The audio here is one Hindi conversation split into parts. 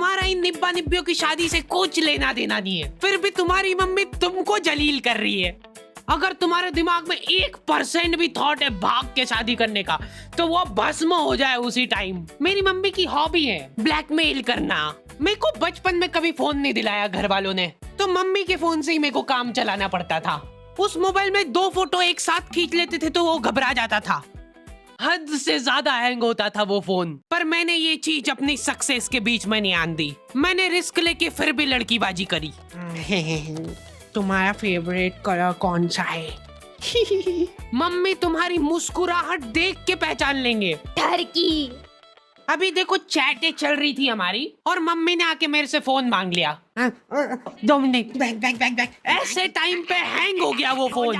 तुम्हारा इन निब्बा निब्बियों की शादी से कुछ लेना देना नहीं है, फिर भी तुम्हारी मम्मी तुमको जलील कर रही है। अगर तुम्हारे दिमाग में 1% भी थॉट है भाग के शादी करने का, तो वो भस्म हो जाए उसी टाइम। मेरी मम्मी की हॉबी है ब्लैकमेल करना। मेरे को बचपन में कभी फोन नहीं दिलाया घर वालों ने, तो मम्मी के फोन से ही मेरे को काम चलाना पड़ता था। उस मोबाइल में 2 फोटो एक साथ खींच लेते थे तो वो घबरा जाता था। हद से ज्यादा हैंग होता था वो फोन। पर मैंने ये चीज अपनी सक्सेस के बीच में नहीं आन दी। मैंने रिस्क लेके फिर भी लड़कीबाजी करी। तुम्हारा फेवरेट कलर कौन सा है? मम्मी तुम्हारी मुस्कुराहट देख के पहचान लेंगे। टर्की। अभी देखो चैटें चल रही थी हमारी और मम्मी ने आके मेरे से फोन मांग लिया। 2 मिनट बैक। ऐसे टाइम पे हैंग हो गया वो फोन।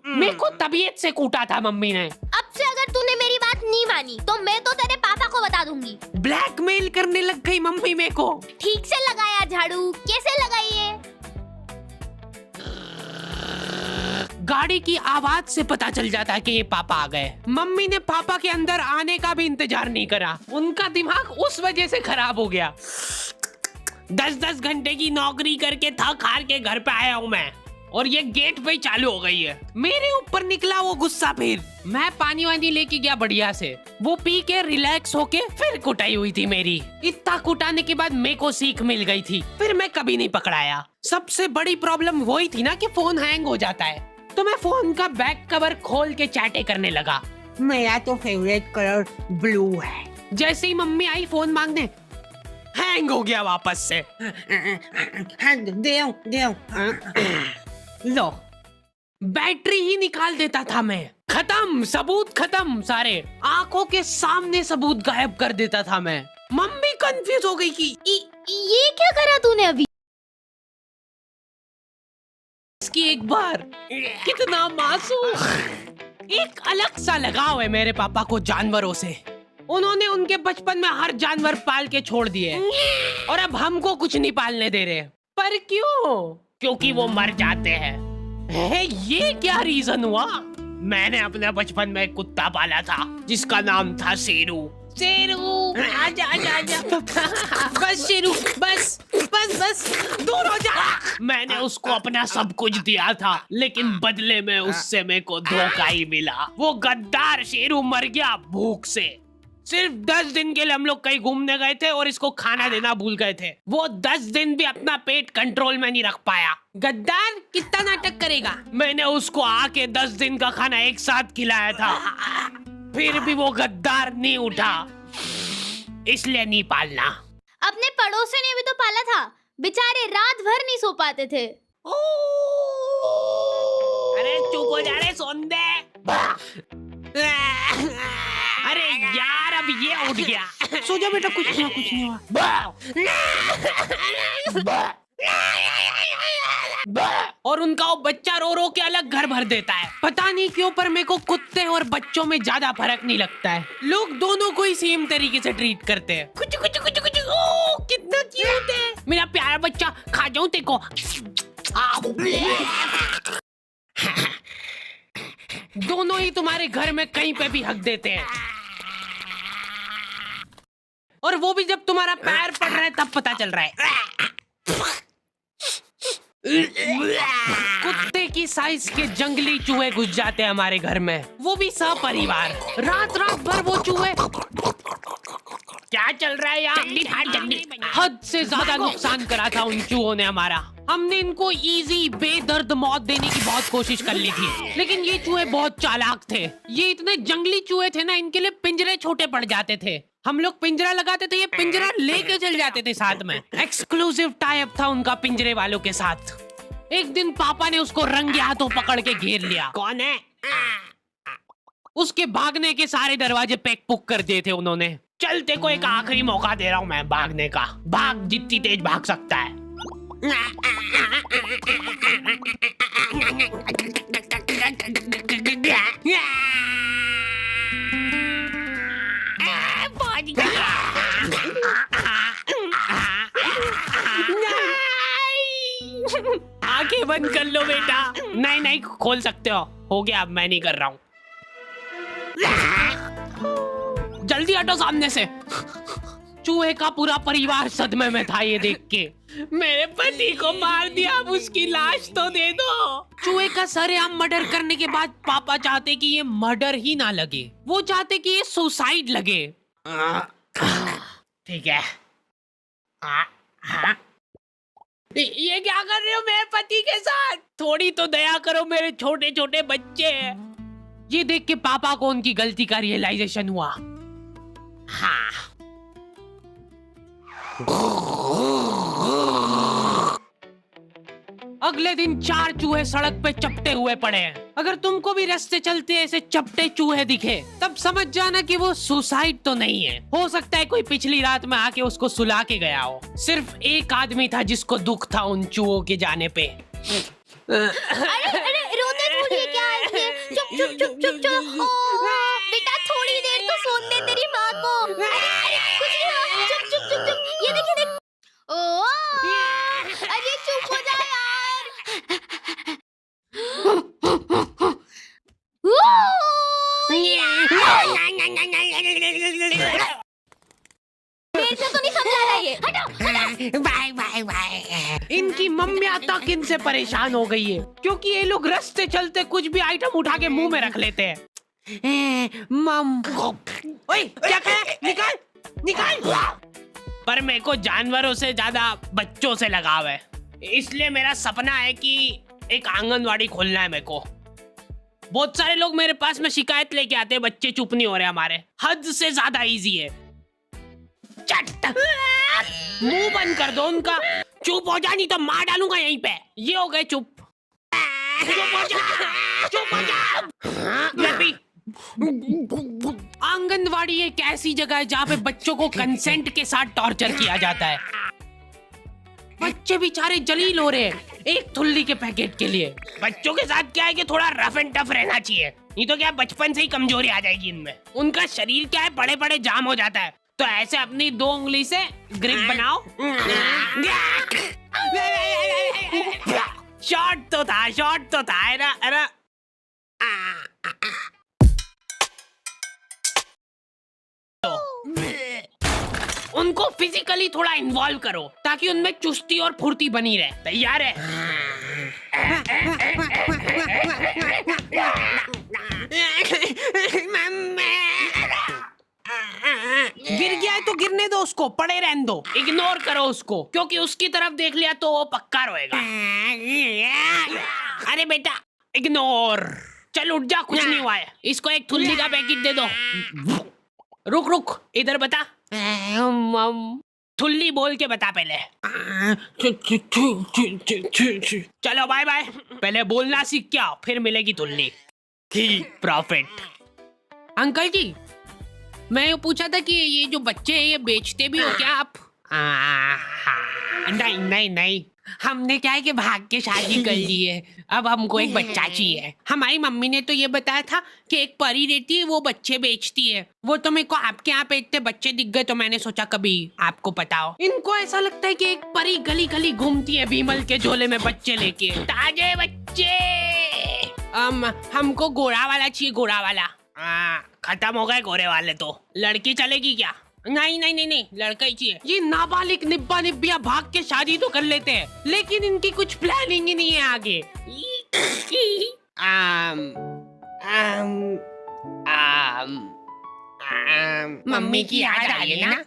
मेरे को तबीयत से कूटा था मम्मी ने। अब से अगर तूने मेरी बात नहीं मानी तो मैं तो तेरे पापा को बता दूंगी। ब्लैकमेल करने लग गई मम्मी मेरे को। ठीक से लगाया झाड़ू, कैसे लगाई है? गाड़ी की आवाज से पता चल जाता है कि ये पापा आ गए। मम्मी ने पापा के अंदर आने का भी इंतजार नहीं करा। उनका दिमाग उस वजह से खराब हो गया। 10-10 घंटे की नौकरी करके थक हार के घर पे आया हूँ मैं, और ये गेट पे ही चालू हो गई है। मेरे ऊपर निकला वो गुस्सा। फिर मैं पानी वानी लेके गया बढ़िया से, वो पी के रिलैक्स होके फिर कुटाई हुई थी मेरी। इतना कुटाने के बाद मेरे को सीख मिल गई थी, फिर मैं कभी नहीं पकड़ाया। सबसे बड़ी प्रॉब्लम वही थी ना कि फोन हैंग हो जाता है, तो मैं फोन का बैक कवर खोल के चैटे करने लगा। मेरा तो फेवरेट कलर ब्लू है। जैसे ही मम्मी आई फोन मांगने, हैंग हो गया वापस से। दे लो, बैटरी ही निकाल देता था मैं। खत्म, सबूत खत्म सारे। आंखों के सामने सबूत गायब कर देता था मैं। मम्मी कंफ्यूज हो गई कि ये क्या करा तूने अभी? इसकी एक बार कितना मासूम। एक अलग सा लगाव है मेरे पापा को जानवरों से। उन्होंने उनके बचपन में हर जानवर पाल के छोड़ दिए और अब हमको कुछ नहीं पालने दे रहे। पर क्यों? क्योंकि वो मर जाते हैं। ये क्या रीजन हुआ? मैंने अपने बचपन में एक कुत्ता पाला था जिसका नाम था शेरू। आजा आजा आजा। बस शेरू, बस बस बस, दूर हो जा। मैंने उसको अपना सब कुछ दिया था, लेकिन बदले में उससे मेरे को धोखा ही मिला। वो गद्दार शेरू मर गया भूख से। सिर्फ 10 दिन के लिए हम लोग कहीं घूमने गए थे और इसको खाना देना भूल गए थे। वो 10 दिन भी अपना पेट कंट्रोल में नहीं रख पाया। गद्दार कितना नाटक करेगा। मैंने उसको आके 10 दिन का खाना एक साथ खिलाया था, फिर भी वो गद्दार नहीं उठा। इसलिए नहीं पालना। अपने पड़ोसी ने भी तो पाला था, बेचारे रात भर नहीं सो पाते थे। अरे चुप हो जा रे सोंदे। अरे यार, अब ये उठ गया। सो जा बेटा, कुछ नहीं हुआ। और उनका वो बच्चा रो रो के अलग घर भर देता है। पता नहीं क्यों, पर मेरे को कुत्ते और बच्चों में ज्यादा फर्क नहीं लगता है। लोग दोनों को ही सेम तरीके से ट्रीट करते हैं। कुछ ओ, कितना क्यूट है मेरा प्यारा बच्चा। खा जाऊं तेको। दोनों ही तुम्हारे घर में कहीं पे भी हक देते हैं, और वो भी जब तुम्हारा पैर पड़ रहा है तब पता चल रहा है। कुत्ते की साइज के जंगली चूहे घुस जाते हैं हमारे घर में, वो भी सपरिवार। रात रात भर वो चूहे। क्या चल रहा है यहाँ? हद से ज्यादा नुकसान करा था उन चूहों ने हमारा। हमने इनको इजी बेदर्द मौत देने की बहुत कोशिश कर ली थी, लेकिन ये चूहे बहुत चालाक थे। ये इतने जंगली चूहे थे ना, इनके लिए पिंजरे छोटे पड़ जाते थे। हम लोग पिंजरा लगाते थे, ये पिंजरा लेके चल जाते थे साथ में। एक्सक्लूसिव टाई अप था उनका पिंजरे वालों के साथ। एक दिन पापा ने उसको रंगे हाथों पकड़ के घेर लिया। कौन है? उसके भागने के सारे दरवाजे पैक पुक कर दिए थे उन्होंने। चलते को एक आखिरी मौका दे रहा हूँ मैं भागने का। भाग, जितनी तेज भाग सकता है। आंखें बंद कर लो बेटा। नहीं खोल सकते हो गया। अब मैं नहीं कर रहा हूँ। जल्दी हटो सामने से। चूहे का पूरा परिवार सदमे में था ये देख के। मेरे पति को मार दिया, अब उसकी लाश तो दे दो। चूहे का सरेआम मर्डर करने के बाद पापा चाहते कि ये मर्डर ही ना लगे, वो चाहते कि ये सुसाइड लगे। ठीक है। ये क्या कर रहे हो मेरे पति के साथ? थोड़ी तो दया करो, मेरे छोटे छोटे बच्चे हैं। ये देख के पापा को उनकी गलती का रियलाइजेशन हुआ। हाँ। अगले दिन 4 चूहे सड़क पे चपटे हुए पड़े हैं। अगर तुमको भी रास्ते चलते ऐसे चपटे चूहे दिखे तब समझ जाना कि वो सुसाइड तो नहीं है। हो सकता है कोई पिछली रात में आके उसको सुला के गया हो। सिर्फ एक आदमी था जिसको दुख था उन चूहों के जाने पे। अरे रोते थोड़ी है क्या है? चुप चुप चुप चुप चुप। बेटा थोड़ी देर तो सोने दे तेरी माँ को। कुछ नहीं हुआ। चुप चुप चुप चुप। ये देख ये देख। अरे चुप हो जा यार। मेरे से तो नहीं समझा रहा ये। हटो। Bye bye bye. इनकी मम्मियाँ तक इनसे परेशान हो गई है क्योंकि ये लोग रास्ते चलते कुछ भी आइटम उठा के मुंह में रख लेते हैं। मम, ओए क्या कहा? निकाल निकाल। पर मेरे को जानवरों से ज्यादा बच्चों से लगाव है, इसलिए मेरा सपना है कि एक आंगनवाड़ी खोलना है मेरे को। बहुत सारे लोग मेरे पास में शिकायत लेके आते हैं बच्चे चुप नहीं हो रहे हमारे। हद से ज्यादा इजी है। चट मुंह बंद कर दो उनका। चुप हो जा नहीं तो मार डालूंगा यहीं पे। ये हो गए चुप। चुप हो जा, चुप हो जा। आंगनवाड़ी एक ऐसी जगह है जहाँ पे बच्चों को कंसेंट के साथ टॉर्चर किया जाता है। बच्चे बेचारे जलील हो रहे हैं एक थुल्ली के पैकेट के लिए। बच्चों के साथ क्या है कि थोड़ा रफ एंड टफ रहना चाहिए, नहीं तो क्या बचपन से ही कमजोरी आ जाएगी इनमें। उनका शरीर क्या है बड़े बड़े जाम हो जाता है, तो ऐसे अपनी 2 उंगली से ग्रिप बनाओ। शॉट तो था अरे उनको फिजिकली थोड़ा इन्वॉल्व करो ताकि उनमें चुस्ती और फुर्ती बनी रहे। तैयार है? गिर गया है तो गिरने दो उसको, पड़े रहने दो। इग्नोर करो उसको क्योंकि उसकी तरफ देख लिया तो वो पक्का रोएगा। अरे बेटा इग्नोर। चल उठ जा, कुछ नहीं हुआ है। इसको एक थुल्ली का पैकेट दे दो। रुक इधर बता। थुल्ली बोल के बता पहले। चलो बाय बाय। पहले बोलना सीख के आओ, फिर मिलेगी थुल्ली। ठीक प्रॉफिट। अंकल जी, मैं ये पूछा था कि ये जो बच्चे हैं ये बेचते भी हो क्या आप? नहीं, हमने क्या है कि भाग के शादी कर ली है। अब हमको एक बच्चा चाहिए। हमारी मम्मी ने तो ये बताया था कि एक परी रहती है वो बच्चे बेचती है। वो तो मेरे को आपके यहाँ पे इतने बच्चे दिख गए तो मैंने सोचा कभी आपको पता हो। इनको ऐसा लगता है कि एक परी गली गली घूमती है भीमल के झोले में बच्चे लेके, ताजे बच्चे। हमको गोरा वाला चाहिए, गोरा वाला। खत्म हो गए गोरे वाले तो। लड़की चलेगी क्या? नहीं, लड़का ही चाहिए। ये नाबालिग निब्बा निब्बिया भाग के शादी तो कर लेते हैं, लेकिन इनकी कुछ प्लानिंग ही नहीं है आगे। मम्मी की याद आ रही है ना?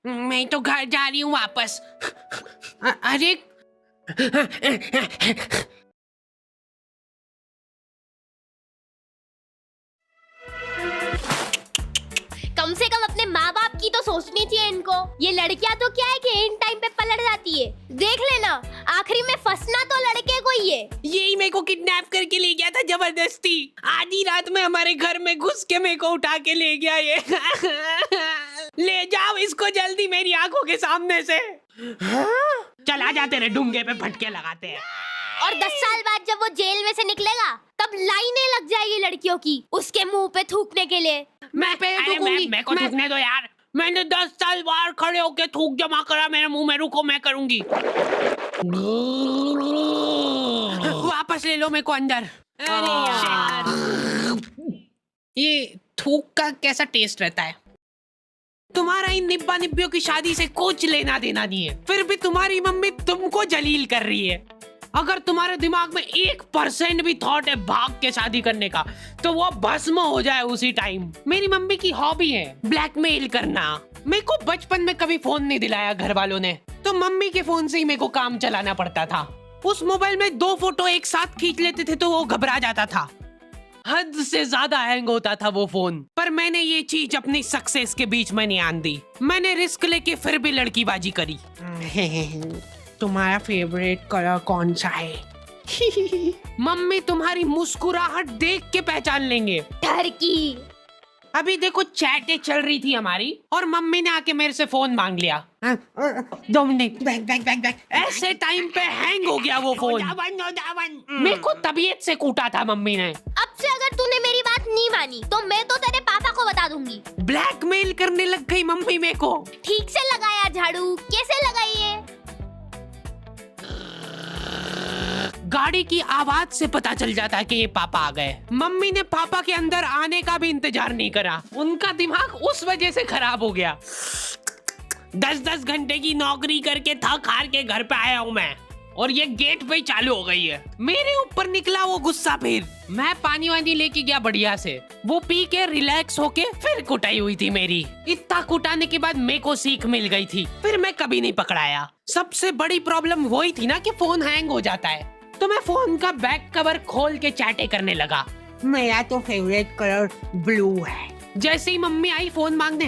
मैं तो घर जा रही हूँ वापस। अरे कम से कम अपने माँ बाप की तो सोचनी चाहिए इनको। ये लड़कियां तो क्या है कि इन टाइम पे पलट जाती है। देख लेना आखिरी में फंसना तो लड़के को ही है। यही मेरे को किडनैप करके ले गया था जबरदस्ती। आधी रात में हमारे घर में घुस के मेरे को उठा के ले गया ये। ले जाओ इसको जल्दी मेरी आंखों के सामने से। चला जाते रहे डूंगे पे फटके लगाते हैं। और 10 साल बाद जब वो जेल में से निकलेगा तब लाइनें लग जाएगी लड़कियों की उसके मुंह पे थूकने के लिए। मैं को थूकने दो यार। मैंने 10 साल बाहर खड़े होके थूक जमा करा मेरे मुंह में। रुको मैं करूंगी। वापस ले लो मेरे को अंदर। अरे यार, ये थूक का कैसा टेस्ट रहता है? तुम्हारा इन निब्बा निब्बियों की शादी से कुछ लेना देना नहीं है, फिर भी तुम्हारी मम्मी तुमको जलील कर रही है। अगर तुम्हारे दिमाग में 1% भी थॉट है भाग के शादी करने का, तो वो भस्म हो जाए उसी टाइम। मेरी मम्मी की हॉबी है ब्लैकमेल करना। मेरे को बचपन में कभी फोन नहीं दिलाया घर वालों ने, तो मम्मी के फोन से ही मेरे को काम चलाना पड़ता था। उस मोबाइल में 2 फोटो एक साथ खींच लेते थे तो वो घबरा जाता था। हद से ज्यादा हैंग होता था वो फोन। पर मैंने ये चीज अपनी सक्सेस के बीच में नहीं आन दी। मैंने रिस्क लेके फिर भी लड़कीबाजी करी। तुम्हारा फेवरेट कलर कौन सा है? मम्मी तुम्हारी मुस्कुराहट देख के पहचान लेंगे। टर्की। अभी देखो चैटें चल रही थी हमारी और मम्मी ने आके मेरे से फोन मांग लिया। 2 मिनट बैक। ऐसे टाइम पे हैंग हो गया वो फोन। मेरे को तबीयत से कूटा था मम्मी ने। अब से अगर तूने मेरी बात नहीं मानी तो मैं तो तेरे पापा को बता दूंगी। ब्लैकमेल करने लग गई मम्मी मेरे को। ठीक से लगाया झाड़ू, कैसे लगाई है? गाड़ी की आवाज से पता चल जाता है कि ये पापा आ गए। मम्मी ने पापा के अंदर आने का भी इंतजार नहीं करा। उनका दिमाग उस वजह से खराब हो गया। 10-10 घंटे की नौकरी करके थक हार के घर पे आया हूँ मैं, और ये गेट पे ही चालू हो गई है। मेरे ऊपर निकला वो गुस्सा। फिर मैं पानी वानी लेके गया बढ़िया से, वो पी के रिलैक्स होके फिर कुटाई हुई थी मेरी। इतना कुटाने के बाद मेरे को सीख मिल गई थी, फिर मैं कभी नहीं पकड़ाया। सबसे बड़ी प्रॉब्लम वही थी ना कि फोन हैंग हो जाता है, तो मैं फोन का बैक कवर खोल के चैटे करने लगा। मेरा तो फेवरेट कलर ब्लू है। जैसे ही मम्मी आई फोन मांगने,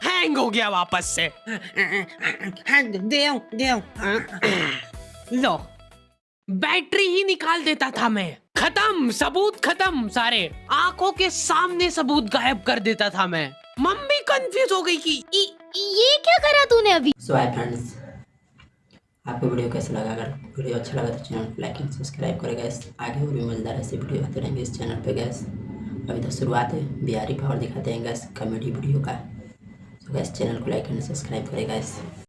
हैंग हो गया वापस से। लो, बैटरी ही निकाल देता था मैं। खत्म, सबूत खत्म सारे। आंखों के सामने सबूत गायब कर देता था मैं। मम्मी कंफ्यूज हो गई कि ये क्या करा तूने अभी? सो हाय फ्रेंड्स, आपको वीडियो कैसा लगा? अगर वीडियो अच्छा लगा तो चैनल को लाइक एंड सब्सक्राइब करें गैस। आगे और भी मजेदार ऐसे वीडियो आते रहेंगे इस चैनल पे गैस। अभी तो शुरुआत है, बिहारी पावर दिखाते हैं गैस कॉमेडी वीडियो का। तो गैस चैनल को लाइक एंड सब्सक्राइब करें गैस।